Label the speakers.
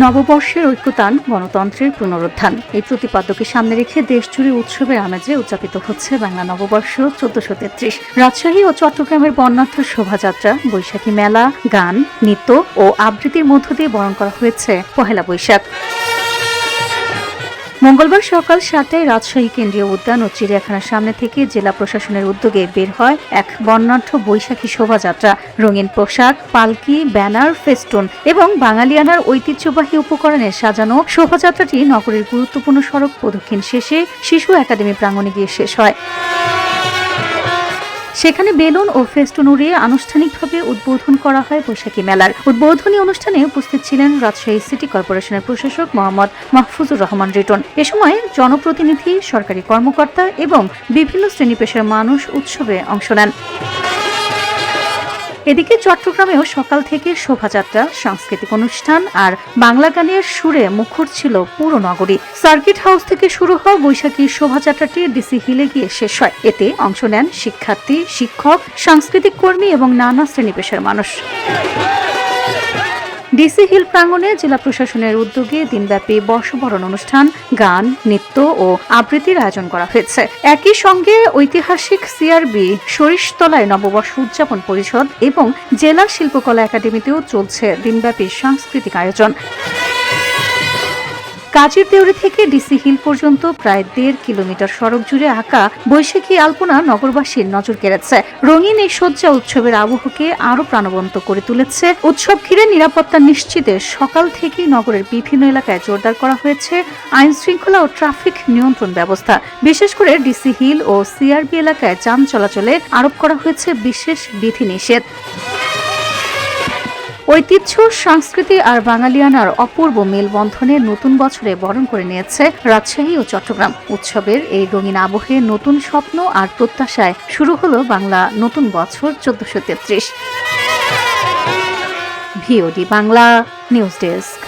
Speaker 1: নববর্ষের ঐক্যতান, গণতন্ত্রের পুনরুত্থান এই প্রতিপাদ্যকে সামনে রেখে দেশজুড়ে উৎসবের আমেজে উদযাপিত হচ্ছে বাংলা নববর্ষ ১৪৩৩। রাজশাহী ও চট্টগ্রামের বর্ণাঢ্য শোভাযাত্রা, বৈশাখী মেলা, গান, নৃত্য ও আবৃত্তির মধ্য দিয়ে বরণ করা হয়েছে পহেলা বৈশাখ। মঙ্গলবার সকাল ৭টায় রাজশাহী কেন্দ্রীয় উদ্যান ও চিড়িয়াখানার সামনে থেকে জেলা প্রশাসনের উদ্যোগে বের হয় এক বর্ণাঢ্য বৈশাখী শোভাযাত্রা। রঙিন পোশাক, পালকি, ব্যানার, ফেস্টুন এবং বাঙালিয়ানার ঐতিহ্যবাহী উপকরণে সাজানো শোভাযাত্রাটি নগরীর গুরুত্বপূর্ণ সড়ক প্রদক্ষিণ শেষে শিশু একাডেমি প্রাঙ্গণে গিয়ে শেষ হয়। সেখানে বেলুন ও ফেস্টুন উড়িয়ে আনুষ্ঠানিকভাবে উদ্বোধন করা হয় বৈশাখী মেলার। উদ্বোধনী অনুষ্ঠানে উপস্থিত ছিলেন রাজশাহী সিটি কর্পোরেশনের প্রশাসক মোহাম্মদ মাহফুজুর রহমান রিটন। এ সময় জনপ্রতিনিধি, সরকারি কর্মকর্তা এবং বিভিন্ন শ্রেণী পেশার মানুষ উৎসবে অংশ নেন। এদিকে চট্টগ্রামেও সকাল থেকে শোভাযাত্রা, সাংস্কৃতিক অনুষ্ঠান আর বাংলা গানের সুরে মুখর ছিল পুরো নগরী। সার্কিট হাউস থেকে শুরু হওয়া বৈশাখী শোভাযাত্রাটি ডিসি হিলে গিয়ে শেষ হয়। এতে অংশ নেন শিক্ষার্থী, শিক্ষক, সাংস্কৃতিক কর্মী এবং নানা শ্রেণী পেশার মানুষ। ডিসি হিল প্রাঙ্গণে জেলা প্রশাসনের উদ্যোগে দিনব্যাপী বর্ষবরণ অনুষ্ঠান, গান, নৃত্য ও আবৃত্তির আয়োজন করা হয়েছে। একই সঙ্গে ঐতিহাসিক সিআরবি সরিষতলায় নববর্ষ উদযাপন পরিষদ এবং জেলা শিল্পকলা একাডেমিতেও চলছে দিনব্যাপী সাংস্কৃতিক আয়োজন। কাজীর দেউরি থেকে ডিসি হিল পর্যন্ত প্রায় ১.৫ কিলোমিটার সড়ক জুড়ে আঁকা বৈশাখী আলপনা নগরবাসীর নজর কেড়েছে। রঙিন এই সজ্জা উৎসবের আবহকে আরো প্রাণবন্ত করে তুলেছে। উৎসব ঘিরে নিরাপত্তা নিশ্চিতে সকাল থেকেই নগরের বিভিন্ন এলাকায় জোরদার করা হয়েছে আইন শৃঙ্খলা ও ট্রাফিক নিয়ন্ত্রণ ব্যবস্থা। বিশেষ করে ডিসি হিল ও সিআরবি এলাকায় যান চলাচলে আরোপ করা হয়েছে বিশেষ বিধিনিষেধ। ঐতিহ্য, সংস্কৃতি আর বাঙালিয়ানার অপূর্ব মেলবন্ধনে নতুন বছরে বরণ করে নিয়েছে রাজশাহী ও চট্টগ্রাম। উৎসবের এই রঙিন আবহে নতুন স্বপ্ন আর প্রত্যাশায় শুরু হলো বাংলা নতুন বছর ১৪৩৩। VOD Bangla news desk.